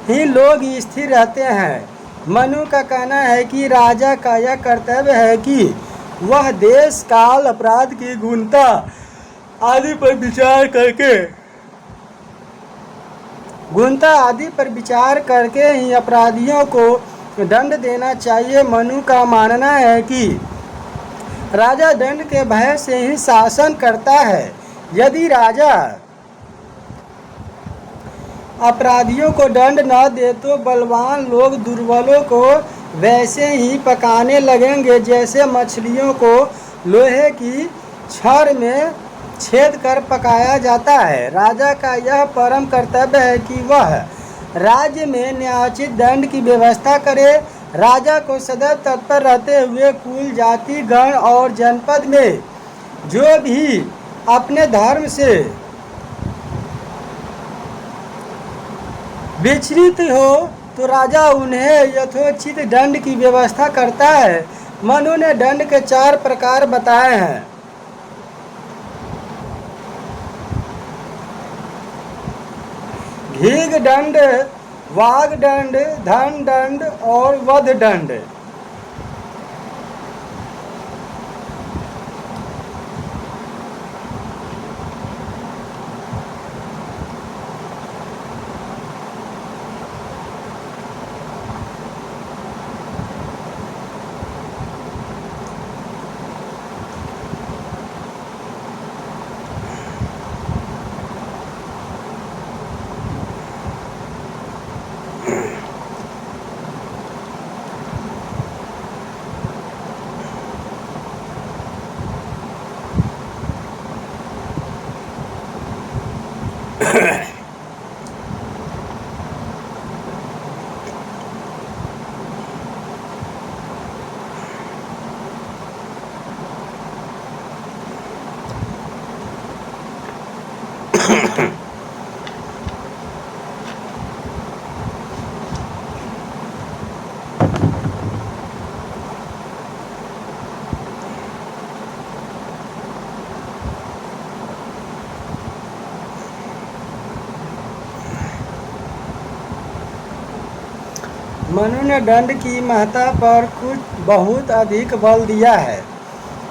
ही लोग स्थिर रहते हैं। मनु का कहना है कि राजा का यह कर्तव्य है कि वह देश, काल, अपराध की गुणता आदि पर विचार करके ही अपराधियों को दंड देना चाहिए। मनु का मानना है कि राजा दंड के भय से ही शासन करता है। यदि राजा अपराधियों को दंड न दे तो बलवान लोग दुर्बलों को वैसे ही पकाने लगेंगे जैसे मछलियों को लोहे की छड़ में छेद कर पकाया जाता है। राजा का यह परम कर्तव्य है कि वह राज्य में न्यायोचित दंड की व्यवस्था करे। राजा को सदैव तत्पर रहते हुए कुल, जाति, गण और जनपद में जो भी अपने धर्म से विचलित हो तो राजा उन्हें यथोचित दंड की व्यवस्था करता है। मनु ने दंड के 4 प्रकार बताए हैं। घीघ दंड, वाग दंड, धन दंड और वध दंड। मनु ने दंड की महत्ता पर कुछ बहुत अधिक बल दिया है।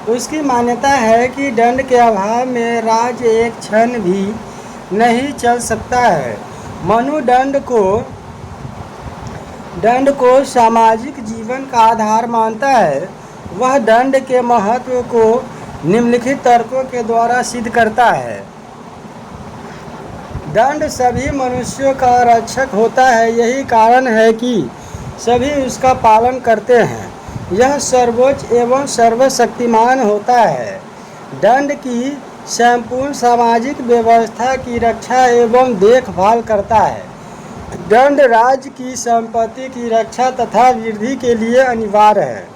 उसकी मान्यता है कि दंड के अभाव में राज्य एक क्षण भी नहीं चल सकता है। मनु दंड को सामाजिक जीवन का आधार मानता है। वह दंड के महत्व को निम्नलिखित तर्कों के द्वारा सिद्ध करता है। दंड सभी मनुष्यों का रक्षक होता है, यही कारण है कि सभी उसका पालन करते हैं। यह सर्वोच्च एवं सर्वशक्तिमान होता है। दंड की संपूर्ण सामाजिक व्यवस्था की रक्षा एवं देखभाल करता है। दंड राज्य की संपत्ति की रक्षा तथा वृद्धि के लिए अनिवार्य है।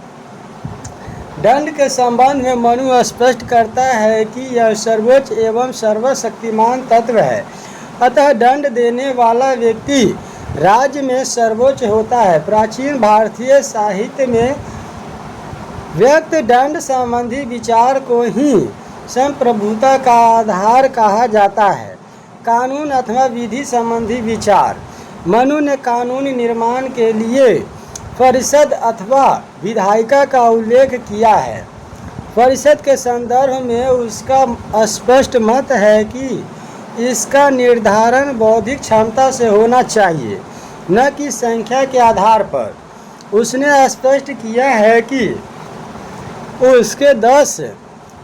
दंड के संबंध में मनु स्पष्ट करता है कि यह सर्वोच्च एवं सर्वशक्तिमान तत्व है, अतः दंड देने वाला व्यक्ति राज्य में सर्वोच्च होता है। प्राचीन भारतीय साहित्य में व्यक्त दंड संबंधी विचार को ही संप्रभुता का आधार कहा जाता है। कानून अथवा विधि संबंधी विचार। मनु ने कानून निर्माण के लिए परिषद अथवा विधायिका का उल्लेख किया है। परिषद के संदर्भ में उसका स्पष्ट मत है कि इसका निर्धारण बौद्धिक क्षमता से होना चाहिए, न कि संख्या के आधार पर। उसने स्पष्ट किया है कि उसके 10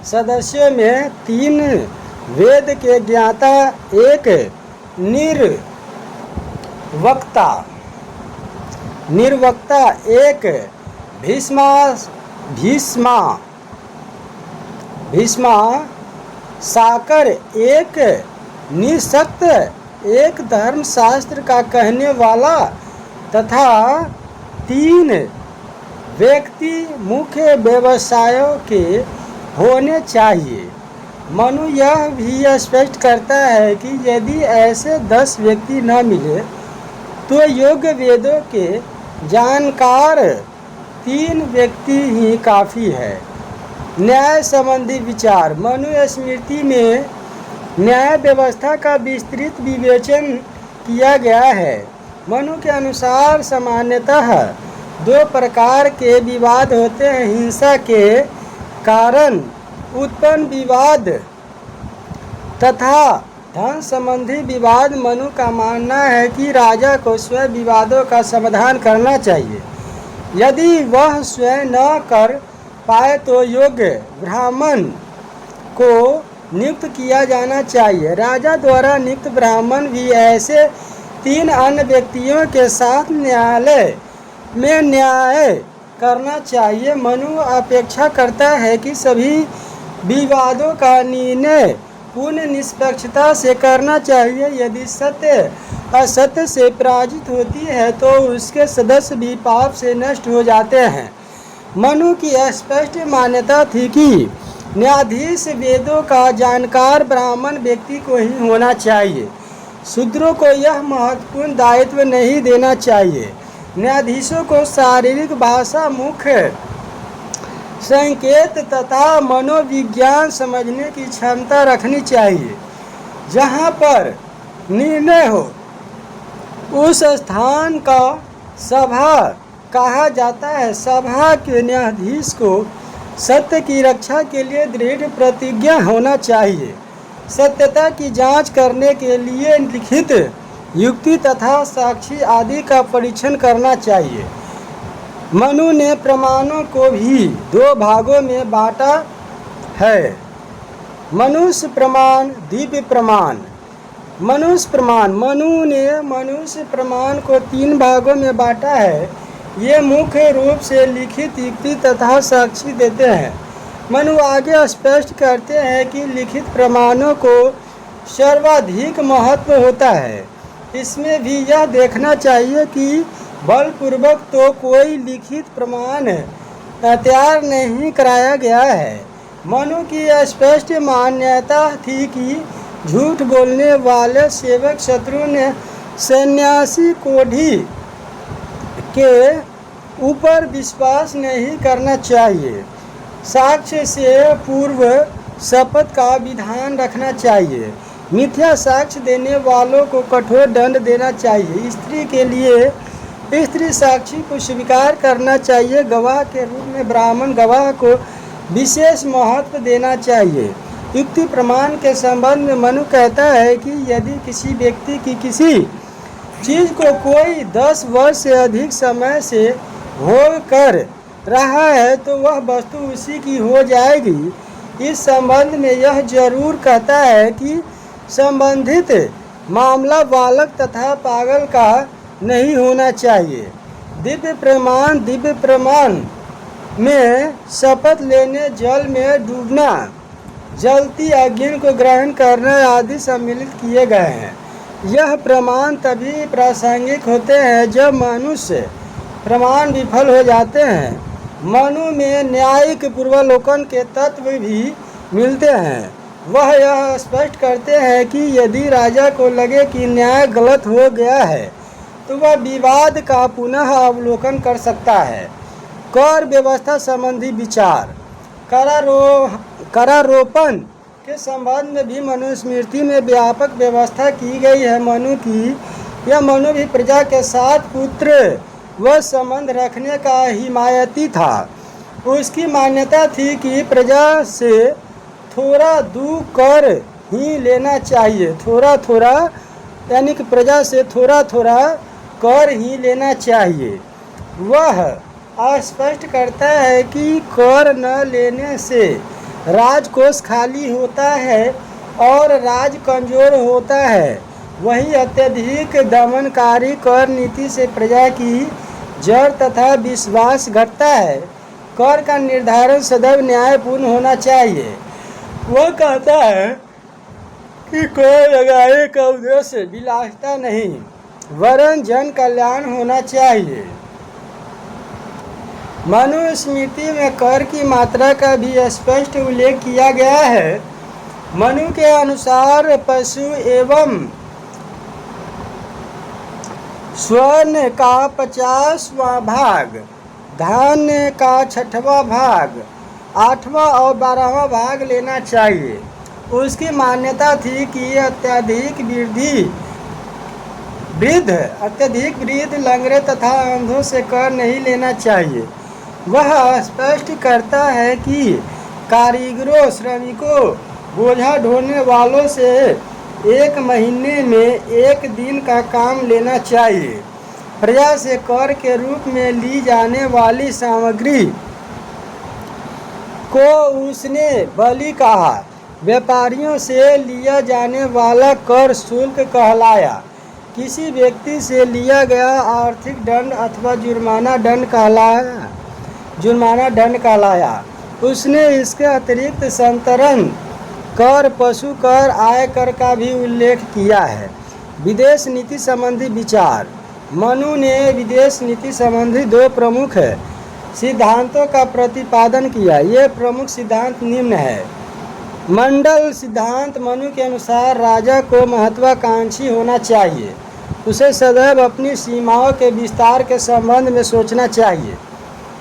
सदस्यों में 3 वेद के ज्ञाता, एक निर्वक्ता, एक भीष्मा साकर, एक निःशक्त, एक धर्मशास्त्र का कहने वाला तथा 3 व्यक्ति मुख्य व्यवसायों के होने चाहिए। मनु यह भी स्पष्ट करता है कि यदि ऐसे 10 व्यक्ति न मिले तो योग्य वेदों के जानकार 3 व्यक्ति ही काफ़ी है। न्याय संबंधी विचार। मनु स्मृति में न्याय व्यवस्था का विस्तृत विवेचन किया गया है। मनु के अनुसार सामान्यतः 2 प्रकार के विवाद होते हैं। हिंसा के कारण उत्पन्न विवाद तथा धन संबंधी विवाद। मनु का मानना है कि राजा को स्वयं विवादों का समाधान करना चाहिए। यदि वह स्वयं न कर पाए तो योग्य ब्राह्मण को नियुक्त किया जाना चाहिए। राजा द्वारा नियुक्त ब्राह्मण भी ऐसे 3 अन्य व्यक्तियों के साथ न्यायालय में न्याय करना चाहिए। मनु अपेक्षा करता है कि सभी विवादों का निर्णय पूर्ण निष्पक्षता से करना चाहिए। यदि सत्य असत्य से पराजित होती है तो उसके सदस्य भी पाप से नष्ट हो जाते हैं। मनु की स्पष्ट मान्यता थी कि न्यायाधीश वेदों का जानकार ब्राह्मण व्यक्ति को ही होना चाहिए। शूद्रों को यह महत्वपूर्ण दायित्व नहीं देना चाहिए। न्यायाधीशों को शारीरिक भाषा, मुख्य संकेत तथा मनोविज्ञान समझने की क्षमता रखनी चाहिए। जहाँ पर निर्णय हो उस स्थान का सभा कहा जाता है। सभा के न्यायाधीश को सत्य की रक्षा के लिए दृढ़ प्रतिज्ञा होना चाहिए। सत्यता की जांच करने के लिए लिखित युक्ति तथा साक्षी आदि का परीक्षण करना चाहिए। मनु ने प्रमाणों को भी दो भागों में बांटा है, मनुष्य प्रमाण, दिव्य प्रमाण। मनुष्य प्रमाण, मनु ने मनुष्य प्रमाण को 3 भागों में बांटा है। ये मुख्य रूप से लिखित युक्ति तथा साक्षी देते हैं। मनु आगे स्पष्ट करते हैं कि लिखित प्रमाणों को सर्वाधिक महत्व होता है। इसमें भी यह देखना चाहिए कि बलपूर्वक तो कोई लिखित प्रमाण तैयार नहीं कराया गया है। मनु की स्पष्ट मान्यता थी कि झूठ बोलने वाले सेवक शत्रु ने सन्यासी कोढ़ी के ऊपर विश्वास नहीं करना चाहिए। साक्ष्य से पूर्व शपथ का विधान रखना चाहिए। मिथ्या साक्ष्य देने वालों को कठोर दंड देना चाहिए। स्त्री के लिए स्त्री साक्षी को स्वीकार करना चाहिए। गवाह के रूप में ब्राह्मण गवाह को विशेष महत्व देना चाहिए। युक्ति प्रमाण के संबंध में मनु कहता है कि यदि किसी व्यक्ति की किसी चीज़ को कोई 10 वर्ष से अधिक समय से भोग कर रहा है तो वह वस्तु उसी की हो जाएगी। इस संबंध में यह जरूर कहता है कि संबंधित मामला बालक तथा पागल का नहीं होना चाहिए। दिव्य प्रमाण में शपथ लेने, जल में डूबना, जलती अग्नि को ग्रहण करना आदि सम्मिलित किए गए हैं। यह प्रमाण तभी प्रासंगिक होते हैं जब मनुष्य प्रमाण विफल हो जाते हैं। मनु में न्यायिक पूर्वालोकन के तत्व भी मिलते हैं। वह यह स्पष्ट करते हैं कि यदि राजा को लगे कि न्याय गलत हो गया है तो वह विवाद का पुनः अवलोकन कर सकता है। कर व्यवस्था संबंधी विचार, करारोपण के संबंध में भी मनुस्मृति में व्यापक व्यवस्था की गई है। मनु भी प्रजा के साथ पुत्र व संबंध रखने का हिमायती था। उसकी मान्यता थी कि प्रजा से थोड़ा दू कर ही लेना चाहिए। थोड़ा यानी कि प्रजा से थोड़ा कर ही लेना चाहिए। वह स्पष्ट करता है कि कर न लेने से राजकोष खाली होता है और राज कमजोर होता है। वही अत्यधिक दमनकारी कर नीति से प्रजा की जड़ तथा विश्वास घटता है। कर का निर्धारण सदैव न्यायपूर्ण होना चाहिए। वह कहता है कि कर लगाने का उद्देश्य विलासिता नहीं वरन जन कल्याण होना चाहिए। मनुस्मृति में कर की मात्रा का भी स्पष्ट उल्लेख किया गया है। मनु के अनुसार पशु एवं स्वर्ण का 50वां भाग, धान्य का 6वां भाग, 8वां और 12वां भाग लेना चाहिए। उसकी मान्यता थी कि अत्यधिक वृद्ध, लंगड़े तथा अंधों से कर नहीं लेना चाहिए। वह स्पष्ट करता है कि कारीगरों, श्रमिकों, बोझा ढोने वालों से 1 महीने में 1 दिन का काम लेना चाहिए। प्रजा से कर के रूप में ली जाने वाली सामग्री को उसने बलि कहा। व्यापारियों से लिया जाने वाला कर शुल्क कहलाया। किसी व्यक्ति से लिया गया आर्थिक दंड अथवा जुर्माना दंड कहलाया। उसने इसके अतिरिक्त संतरण कर, पशु कर, आय कर का भी उल्लेख किया है। विदेश नीति संबंधी विचार। मनु ने विदेश नीति संबंधी 2 प्रमुख सिद्धांतों का प्रतिपादन किया। ये प्रमुख सिद्धांत निम्न है। मंडल सिद्धांत। मनु के अनुसार राजा को महत्वाकांक्षी होना चाहिए। उसे सदैव अपनी सीमाओं के विस्तार के संबंध में सोचना चाहिए।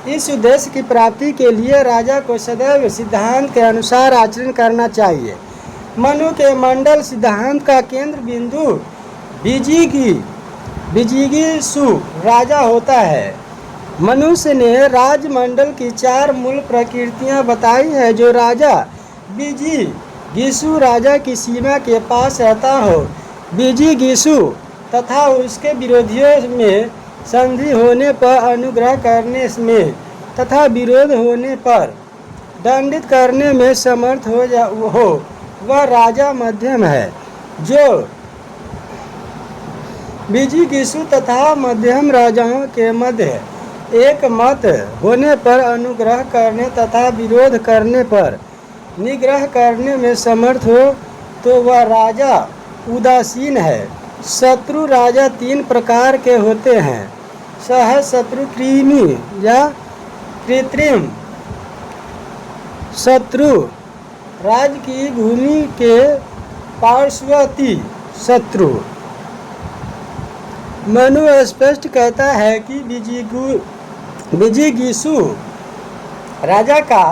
इस उद्देश्य की प्राप्ति के लिए राजा को सदैव सिद्धांत के अनुसार आचरण करना चाहिए। मनु के मंडल सिद्धांत का केंद्र बिंदु विजिगीषु राजा होता है। मनुष्य ने राजमंडल की 4 मूल प्रकृतियां बताई है। जो राजा विजिगीषु राजा की सीमा के पास रहता हो, विजिगीषु तथा उसके विरोधियों में संधि होने पर अनुग्रह करने में तथा विरोध होने पर दंडित करने में समर्थ हो वह राजा मध्यम है। जो विजिगीषु तथा मध्यम राजाओं के मध्य एक मत होने पर अनुग्रह करने तथा विरोध करने पर निग्रह करने में समर्थ हो तो वह राजा उदासीन है। शत्रु राजा 3 प्रकार के होते हैं। सहज शत्रु, कृमि या कृत्रिम शत्रु, राज की भूमि के पार्श्ववर्ती शत्रु। मनु स्पष्ट कहता है कि विजिगीषु राजा का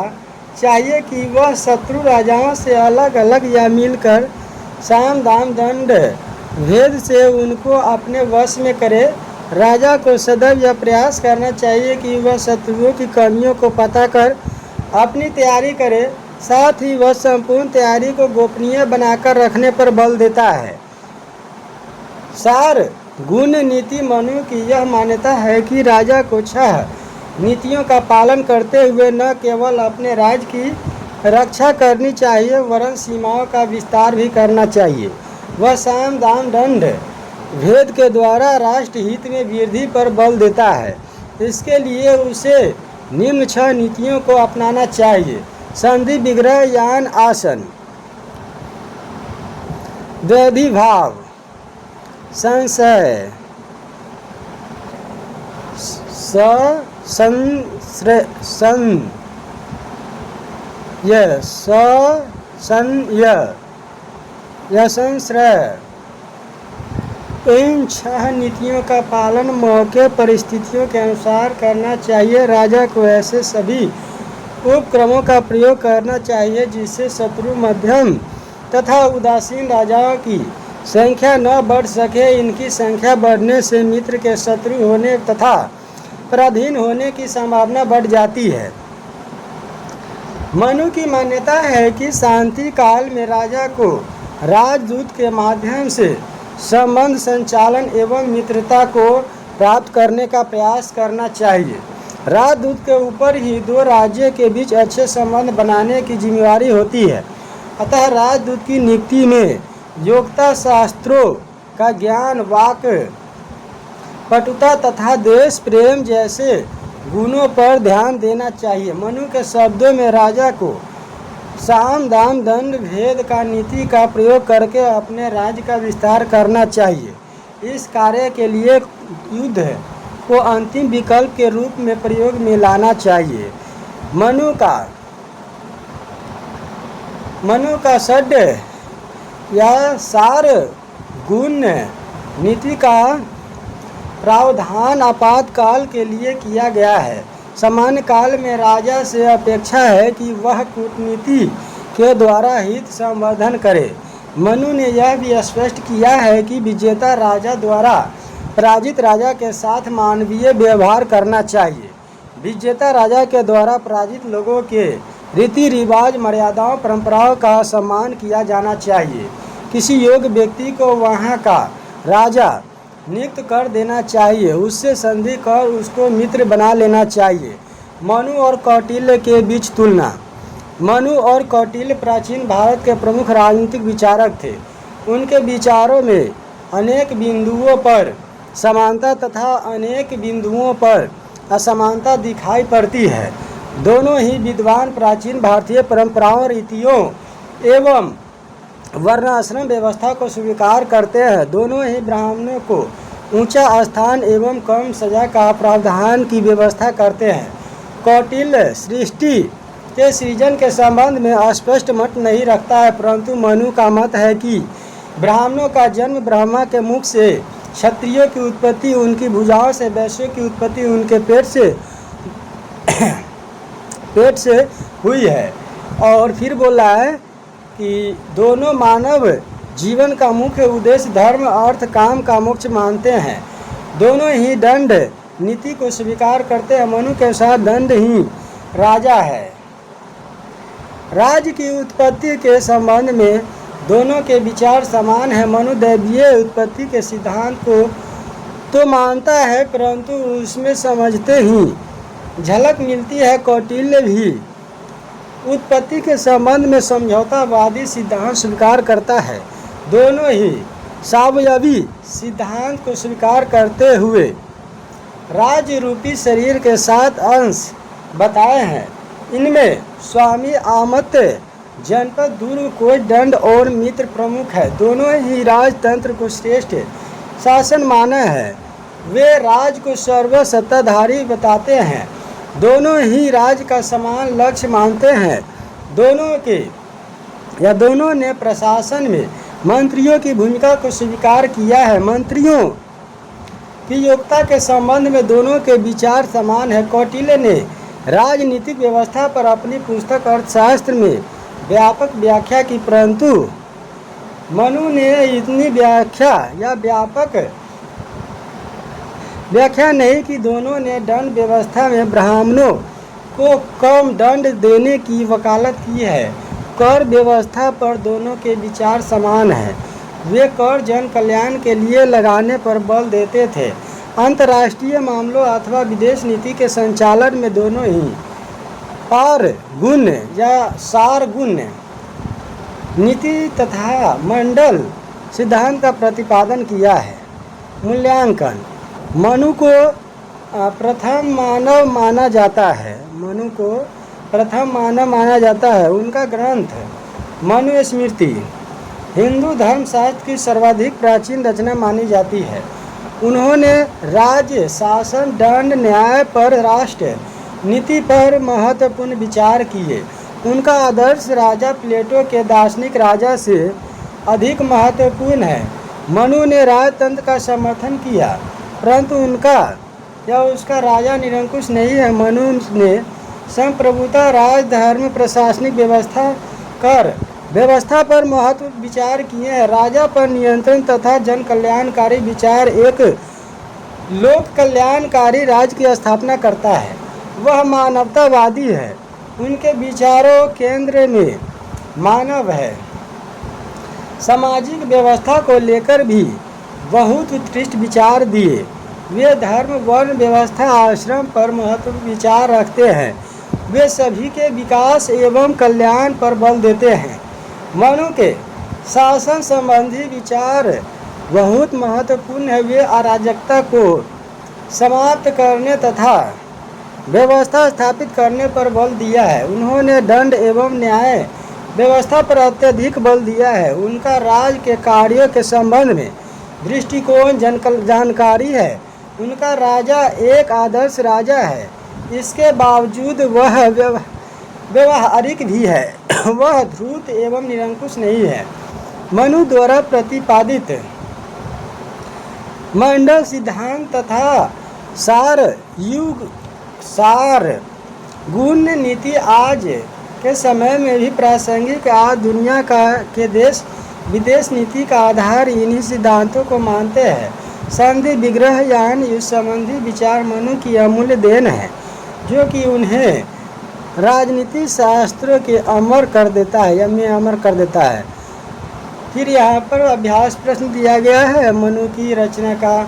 चाहिए कि वह शत्रु राजाओं से अलग अलग या मिलकर साम दाम दंड भेद से उनको अपने वश में करे। राजा को सदैव यह प्रयास करना चाहिए कि वह शत्रुओं की कमियों को पता कर अपनी तैयारी करे। साथ ही वह संपूर्ण तैयारी को गोपनीय बनाकर रखने पर बल देता है। सार गुण नीति। मनु की यह मान्यता है कि राजा को 6 नीतियों का पालन करते हुए न केवल अपने राज्य की रक्षा करनी चाहिए वरन सीमाओं का विस्तार भी करना चाहिए। वह साम दाम दंड भेद के द्वारा राष्ट्र हित में वृद्धि पर बल देता है। इसके लिए उसे निम्न 6 नीतियों को अपनाना चाहिए। संधि, विग्रह, यान, आसन, द्वैधी भाव, संशय, संश्रय। इन 6 नीतियों का पालन मौके परिस्थितियों के अनुसार करना चाहिए। राजा को ऐसे सभी उपक्रमों का प्रयोग करना चाहिए जिससे शत्रु, मध्यम तथा उदासीन राजाओं की संख्या न बढ़ सके। इनकी संख्या बढ़ने से मित्र के शत्रु होने तथा पराधीन होने की संभावना बढ़ जाती है। मनु की मान्यता है कि शांति काल में राजा को राजदूत के माध्यम से संबंध संचालन एवं मित्रता को प्राप्त करने का प्रयास करना चाहिए। राजदूत के ऊपर ही 2 राज्यों के बीच अच्छे संबंध बनाने की जिम्मेवारी होती है। अतः राजदूत की नियुक्ति में योग्यता, शास्त्रों का ज्ञान, वाक पटुता तथा देश प्रेम जैसे गुणों पर ध्यान देना चाहिए। मनु के शब्दों में राजा को साम दाम दंड भेद का नीति का प्रयोग करके अपने राज्य का विस्तार करना चाहिए। इस कार्य के लिए युद्ध को अंतिम विकल्प के रूप में प्रयोग में लाना चाहिए। मनु का षड या सार गुण नीति का प्रावधान आपातकाल के लिए किया गया है। सामान्य काल में राजा से अपेक्षा है कि वह कूटनीति के द्वारा हित संवर्धन करे। मनु ने यह भी स्पष्ट किया है कि विजेता राजा द्वारा पराजित राजा के साथ मानवीय व्यवहार करना चाहिए। विजेता राजा के द्वारा पराजित लोगों के रीति रिवाज, मर्यादाओं, परंपराओं का सम्मान किया जाना चाहिए। किसी योग्य व्यक्ति को वहाँ का राजा नियुक्त कर देना चाहिए। उससे संधि कर उसको मित्र बना लेना चाहिए। मनु और कौटिल्य के बीच तुलना। मनु और कौटिल्य प्राचीन भारत के प्रमुख राजनीतिक विचारक थे। उनके विचारों में अनेक बिंदुओं पर समानता तथा अनेक बिंदुओं पर असमानता दिखाई पड़ती है। दोनों ही विद्वान प्राचीन भारतीय परंपराओं, रीतियों एवं वर्णाश्रम व्यवस्था को स्वीकार करते हैं। दोनों ही ब्राह्मणों को ऊंचा स्थान एवं कम सजा का प्रावधान की व्यवस्था करते हैं। कौटिल्य सृष्टि के सृजन के संबंध में स्पष्ट मत नहीं रखता है, परंतु मनु का मत है कि ब्राह्मणों का जन्म ब्रह्मा के मुख से, क्षत्रियों की उत्पत्ति उनकी भुजाओं से, वैश्यों की उत्पत्ति उनके पेट से हुई है। और फिर बोला है कि दोनों मानव जीवन का मुख्य उद्देश्य धर्म, अर्थ, काम का मोक्ष मानते हैं। दोनों ही दंड नीति को स्वीकार करते हैं। मनु के साथ दंड ही राजा है। राज्य की उत्पत्ति के संबंध में दोनों के विचार समान है। मनु दैवीय उत्पत्ति के सिद्धांत को तो मानता है, परंतु उसमें समझते ही झलक मिलती है। कौटिल्य भी उत्पत्ति के संबंध में समझौतावादी सिद्धांत स्वीकार करता है। दोनों ही सावयवी सिद्धांत को स्वीकार करते हुए राज्य रूपी शरीर के 7 अंश बताए हैं। इनमें स्वामी, आमत्य, जनपद, दुर्ग, कोच, दंड और मित्र प्रमुख है। दोनों ही राजतंत्र को श्रेष्ठ शासन माना है। वे राज को सर्व सत्ताधारी बताते हैं। दोनों ही राज का समान लक्ष्य मानते हैं। दोनों ने प्रशासन में मंत्रियों की भूमिका को स्वीकार किया है। मंत्रियों की योग्यता के संबंध में दोनों के विचार समान है। कौटिल्य ने राजनीतिक व्यवस्था पर अपनी पुस्तक अर्थशास्त्र में व्यापक व्याख्या की, परंतु मनु ने इतनी व्यापक व्याख्या नहीं की। दोनों ने दंड व्यवस्था में ब्राह्मणों को कम दंड देने की वकालत की है। कर व्यवस्था पर दोनों के विचार समान हैं। वे कर जन कल्याण के लिए लगाने पर बल देते थे। अंतर्राष्ट्रीय मामलों अथवा विदेश नीति के संचालन में दोनों ही पार गुण या सार गुण नीति तथा मंडल सिद्धांत का प्रतिपादन किया है। मूल्यांकन: मनु को प्रथम मानव माना जाता है। उनका ग्रंथ मनुस्मृति हिंदू धर्मशास्त्र की सर्वाधिक प्राचीन रचना मानी जाती है। उन्होंने राज्य, शासन, दंड, न्याय पर, राष्ट्र नीति पर महत्वपूर्ण विचार किए। उनका आदर्श राजा प्लेटो के दार्शनिक राजा से अधिक महत्वपूर्ण है। मनु ने राजतंत्र का समर्थन किया, परंतु उसका राजा निरंकुश नहीं है। मनु ने संप्रभुता, राजधर्म, प्रशासनिक व्यवस्था पर महत्व विचार किए हैं। राजा पर नियंत्रण तथा जन कल्याणकारी विचार एक लोक कल्याणकारी राज्य की स्थापना करता है। वह मानवतावादी है। उनके विचारों केंद्र में मानव है। सामाजिक व्यवस्था को लेकर भी बहुत उत्कृष्ट विचार दिए। वे धर्म, वर्ण व्यवस्था, आश्रम पर महत्वपूर्ण विचार रखते हैं। वे सभी के विकास एवं कल्याण पर बल देते हैं। मनु के शासन संबंधी विचार बहुत महत्वपूर्ण है। वे अराजकता को समाप्त करने तथा व्यवस्था स्थापित करने पर बल दिया है। उन्होंने दंड एवं न्याय व्यवस्था पर अत्यधिक बल दिया है। उनका राज के कार्यों के संबंध में दृष्टिकोण जानकारी है। उनका राजा एक आदर्श राजा है। इसके बावजूद वह व्यवहारिक भी है। वह ध्रुत एवं निरंकुश नहीं है। मनु द्वारा प्रतिपादित मंडल सिद्धांत तथा सार गुण नीति आज के समय में भी प्रासंगिक। आज दुनिया के देश विदेश नीति का आधार इन्हीं सिद्धांतों को मानते हैं। संधि, विग्रह, यान, युद्ध संबंधी विचार मनु की अमूल्य देन है, जो कि उन्हें राजनीति शास्त्रों के अमर कर देता है। फिर यहाँ पर अभ्यास प्रश्न दिया गया है। मनु की रचना का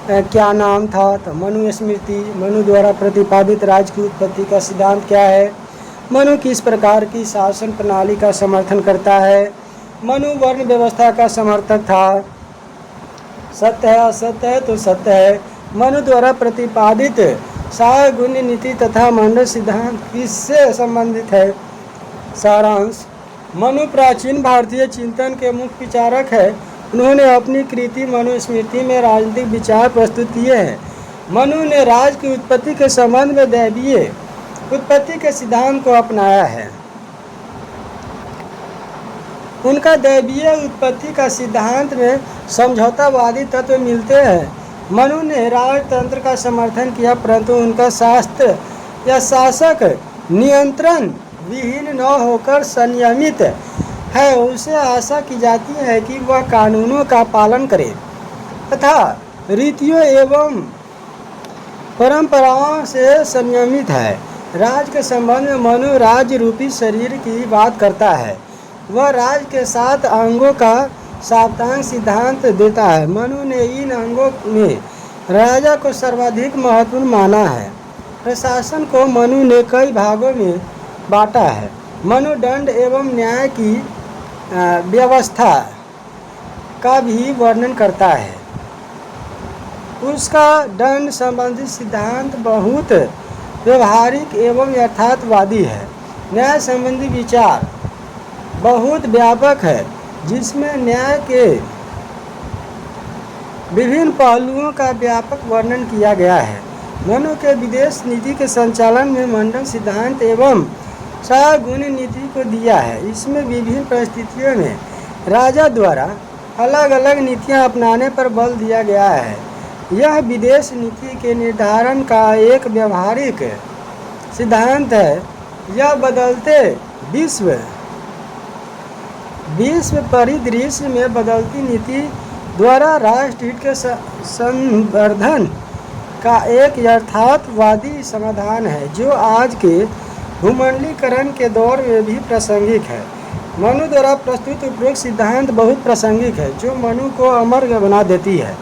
क्या नाम था? तो मनुस्मृति। मनु द्वारा प्रतिपादित राज्य की उत्पत्ति का सिद्धांत क्या है? मनु किस प्रकार की शासन प्रणाली का समर्थन करता है? मनु वर्ण व्यवस्था का समर्थक था। सत्य है, असत्य है? तो सत्य है। मनु द्वारा प्रतिपादित सार गुण नीति तथा मंडल सिद्धांत किससे संबंधित है? सारांश: मनु प्राचीन भारतीय चिंतन के मुख्य विचारक है। उन्होंने अपनी कृति मनुस्मृति में राजनीतिक विचार प्रस्तुत किए हैं। मनु ने राज की उत्पत्ति के संबंध में दैवीय उत्पत्ति के सिद्धांत को अपनाया है। उनका दैवीय उत्पत्ति का सिद्धांत में समझौतावादी तत्व मिलते हैं। मनु ने राजतंत्र का समर्थन किया, परंतु उनका शास्त्र या शासक नियंत्रण विहीन न होकर संयमित है। उसे आशा की जाती है कि वह कानूनों का पालन करे तथा रीतियों एवं परंपराओं से संयमित है। राज के संबंध में मनु राज्य रूपी शरीर की बात करता है। वह राज के 7 अंगों का साप्तांग सिद्धांत देता है। मनु ने इन अंगों में राजा को सर्वाधिक महत्वपूर्ण माना है। प्रशासन को मनु ने कई भागों में बांटा है। मनु दंड एवं न्याय की व्यवस्था का भी वर्णन करता है। उसका दंड संबंधी सिद्धांत बहुत व्यवहारिक एवं यथार्थवादी है। न्याय संबंधी विचार बहुत व्यापक है, जिसमें न्याय के विभिन्न पहलुओं का व्यापक वर्णन किया गया है। मनु के विदेश नीति के संचालन में मंडल सिद्धांत एवं सहगुण नीति को दिया है। इसमें विभिन्न परिस्थितियों में राजा द्वारा अलग अलग नीतियां अपनाने पर बल दिया गया है। यह विदेश नीति के निर्धारण का एक व्यवहारिक सिद्धांत है। यह बदलते विश्व परिदृश्य में बदलती नीति द्वारा राष्ट्रहित के संवर्धन का एक यथार्थवादी समाधान है, जो आज के भूमंडलीकरण के दौर में भी प्रासंगिक है। मनु द्वारा प्रस्तुत उपरोक्त सिद्धांत बहुत प्रासंगिक है, जो मनु को अमर बना देती है।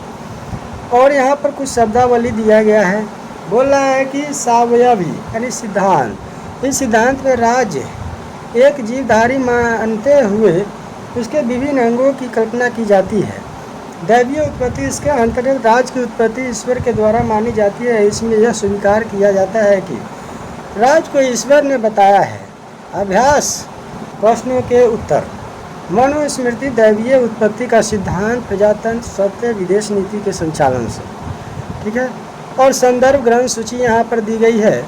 और यहाँ पर कुछ शब्दावली दिया गया है। बोल रहा है कि सावयवी यानी सिद्धांत, इस सिद्धांत में राज्य एक जीवधारी मानते हुए उसके विभिन्न अंगों की कल्पना की जाती है। दैवीय उत्पत्ति, इसके अंतर्गत राज की उत्पत्ति ईश्वर के द्वारा मानी जाती है। इसमें यह स्वीकार किया जाता है कि राज को ईश्वर ने बताया है। अभ्यास प्रश्नों के उत्तर। मनुस्मृति दैवीय उत्पत्ति का सिद्धांत प्रजातंत्र सत्य विदेश नीति के संचालन से, ठीक है। और संदर्भ ग्रंथ सूची यहाँ पर दी गई है,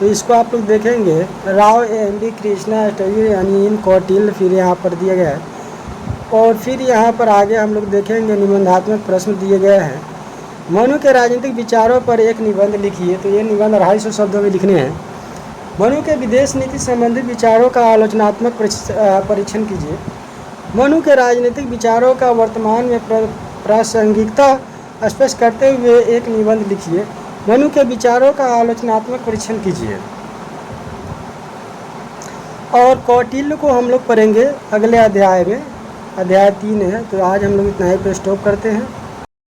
तो इसको आप लोग देखेंगे। राव एम.डी. कृष्णा, अनिल कौटिल्य, फिर यहाँ पर दिया गया है। और फिर यहाँ पर आगे हम लोग देखेंगे निबंधात्मक प्रश्न दिए गए हैं। मनु के राजनीतिक विचारों पर एक निबंध लिखिए। तो ये निबंध 250 शब्दों में लिखने हैं। मनु के विदेश नीति संबंधी विचारों का आलोचनात्मक परीक्षण कीजिए। मनु के राजनीतिक विचारों का वर्तमान में प्रासंगिकता स्पष्ट करते हुए एक निबंध लिखिए। मनु के विचारों का आलोचनात्मक परीक्षण कीजिए। और कौटिल्य को हम लोग पढ़ेंगे अगले अध्याय में, अध्याय 3 है। तो आज हम लोग इतना ही पे स्टॉप करते हैं।